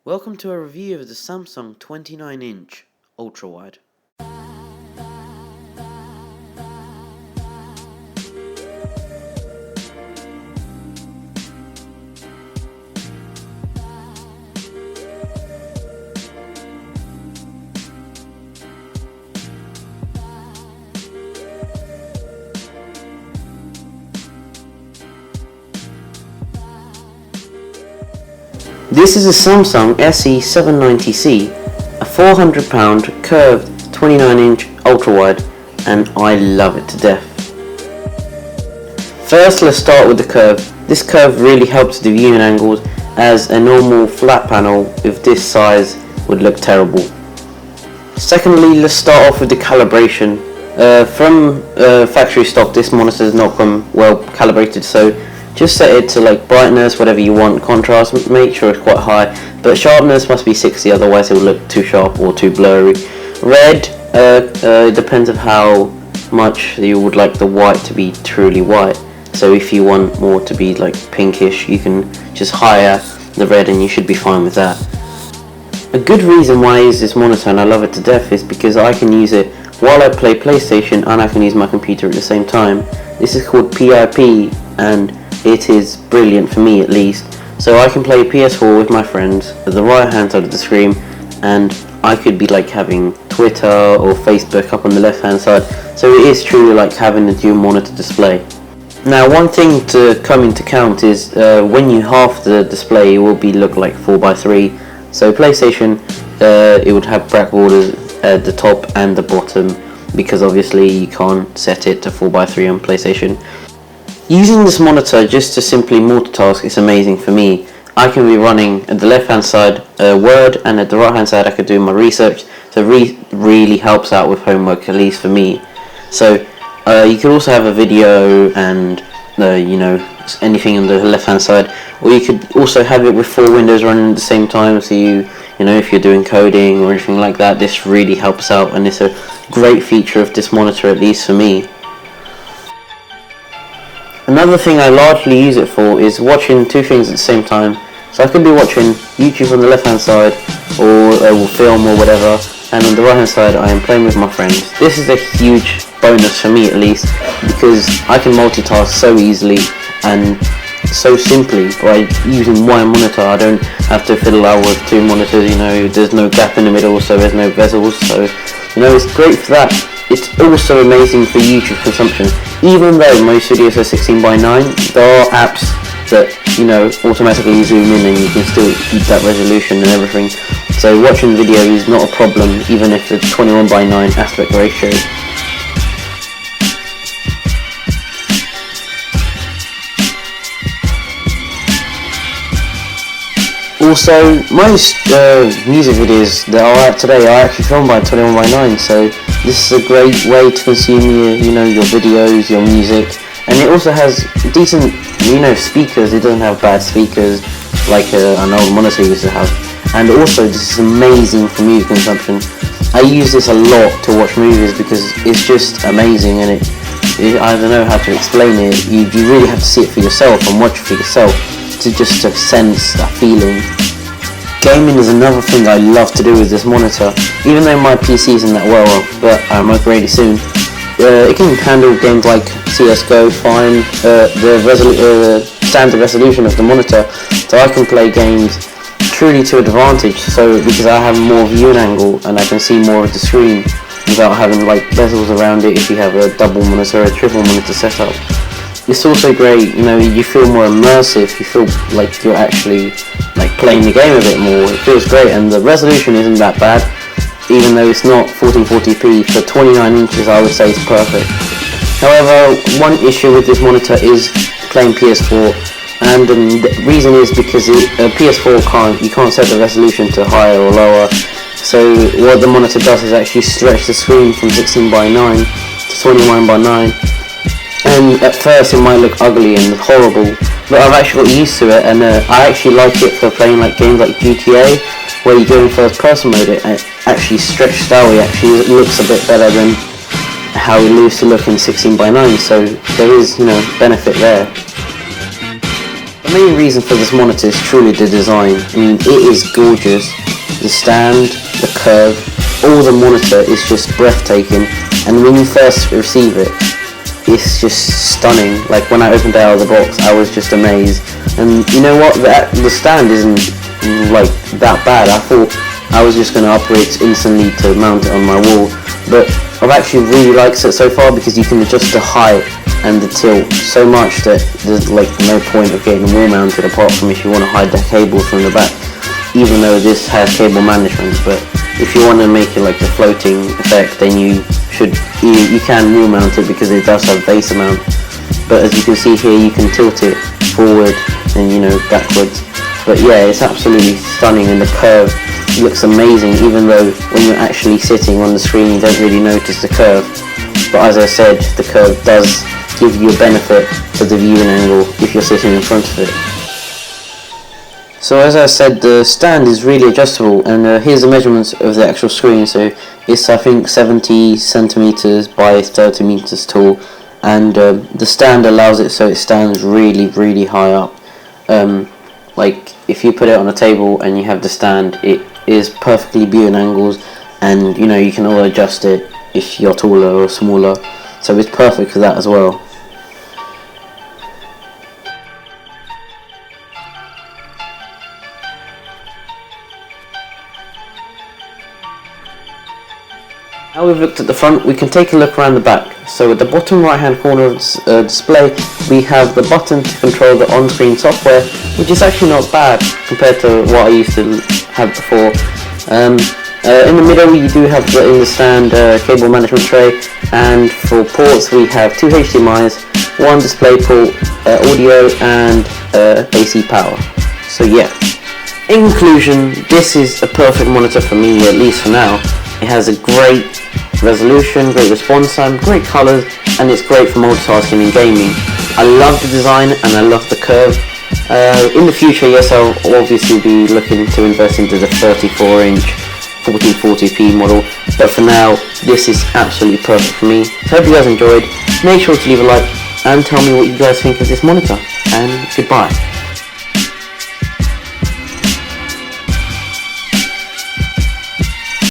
Welcome to a review of the Samsung 29-inch Ultrawide. This is a Samsung SE790C, a £400 curved 29-inch ultrawide, and I love it to death. First, let's start with the curve. This curve really helps the viewing angles, as a normal flat panel with this size would look terrible. Secondly, let's start off with the calibration. From factory stock, this monitor has not come well calibrated, so just set it to like brightness, whatever you want. Contrast, make sure it's quite high, but sharpness must be 60, otherwise it will look too sharp or too blurry. Red, it depends on how much you would like the white to be truly white. So if you want more to be like pinkish, you can just higher the red and you should be fine with that. A good reason why I use this monitor, and I love it to death, is because I can use it while I play PlayStation and I can use my computer at the same time. This is called PIP, and it is brilliant for me at least. So I can play PS4 with my friends at the right hand side of the screen, and I could be like having Twitter or Facebook up on the left hand side. So it is truly like having a dual monitor display. Now, one thing to come into account is when you half the display, it will look like 4:3. So PlayStation, it would have black borders at the top and the bottom, because obviously you can't set it to 4:3 on PlayStation. Using this monitor just to simply multitask is amazing for me. I can be running at the left hand side Word, and at the right hand side I could do my research. So really helps out with homework, at least for me. So you could also have a video and anything on the left hand side, or you could also have it with 4 windows running at the same time. So if you're doing coding or anything like that, this really helps out, and it's a great feature of this monitor, at least for me. Another thing I largely use it for is watching 2 things at the same time. So I could be watching YouTube on the left hand side, or film or whatever, and on the right hand side I am playing with my friends. This is a huge bonus for me, at least, because I can multitask so easily and so simply by using one monitor. I don't have to fiddle out with 2 monitors, there's no gap in the middle, so there's no bezels, so it's great for that. It's also amazing for YouTube consumption. Even though most videos are 16:9, there are apps that automatically zoom in, and you can still keep that resolution and everything. So watching video is not a problem, even if it's 21:9 aspect ratio. Also, most music videos that are out today are actually filmed by 21:9, so this is a great way to consume your videos, your music, and it also has decent speakers. It doesn't have bad speakers like an old monitor used to have. And also, this is amazing for music consumption. I use this a lot to watch movies because it's just amazing, and I don't know how to explain it. You really have to see it for yourself and watch it for yourself to sense that feeling. Gaming is another thing I love to do with this monitor. Even though my PC isn't that well, but I'm upgrading soon, it can handle games like CSGO fine. The standard resolution of the monitor, so I can play games truly to advantage. So because I have more viewing angle and I can see more of the screen without having like bezels around it if you have a double monitor or a triple monitor setup. It's also great, you feel more immersive, you feel like you're actually playing the game a bit more. It feels great, and the resolution isn't that bad, even though it's not 1440p. For 29 inches I would say it's perfect. However, one issue with this monitor is playing PS4, and the reason is because PS4 you can't set the resolution to higher or lower. So what the monitor does is actually stretch the screen from 16:9 to 21:9. And at first it might look ugly and horrible, but I've actually got used to it, and I actually like it for playing like games like GTA, where you go in first person mode. It actually stretched out. It looks a bit better than how it used to look in 16:9, so there is benefit there. The main reason for this monitor is truly the design. I mean, it is gorgeous. The stand, the curve, all the monitor is just breathtaking, and when you first receive it, it's just stunning. Like when I opened it out of the box, I was just amazed. And you know what, the stand isn't like that bad. I thought I was just going to upgrade instantly to mount it on my wall, but I've actually really liked it so far because you can adjust the height and the tilt so much that there's like no point of getting wall mounted, apart from if you want to hide the cables from the back, even though this has cable management. But if you want to make it like the floating effect, then you can wall mount it because it does have base mount. But as you can see here, you can tilt it forward and backwards. But yeah, it's absolutely stunning, and the curve looks amazing, even though when you're actually sitting on the screen you don't really notice the curve. But as I said, the curve does give you a benefit to the viewing angle if you're sitting in front of it. So as I said, the stand is really adjustable, and here's the measurements of the actual screen. So it's, I think, 70 centimeters by 30 meters tall, and the stand allows it so it stands really high up. Like if you put it on a table and you have the stand, it is perfectly viewing angles, and you can all adjust it if you're taller or smaller, so it's perfect for that as well. Now we've looked at the front, we can take a look around the back. So at the bottom right hand corner of the display, we have the button to control the on-screen software, which is actually not bad compared to what I used to have before. In the middle you do have in the stand cable management tray, and for ports we have 2 HDMI's, 1 display port, audio and AC power. So yeah, in conclusion, this is a perfect monitor for me, at least for now. It has a great resolution, great response time, great colours, and it's great for multitasking and gaming. I love the design and I love the curve. In the future, yes, I'll obviously be looking to invest into the 34-inch 1440p model, but for now, this is absolutely perfect for me. So I hope you guys enjoyed. Make sure to leave a like and tell me what you guys think of this monitor, and goodbye.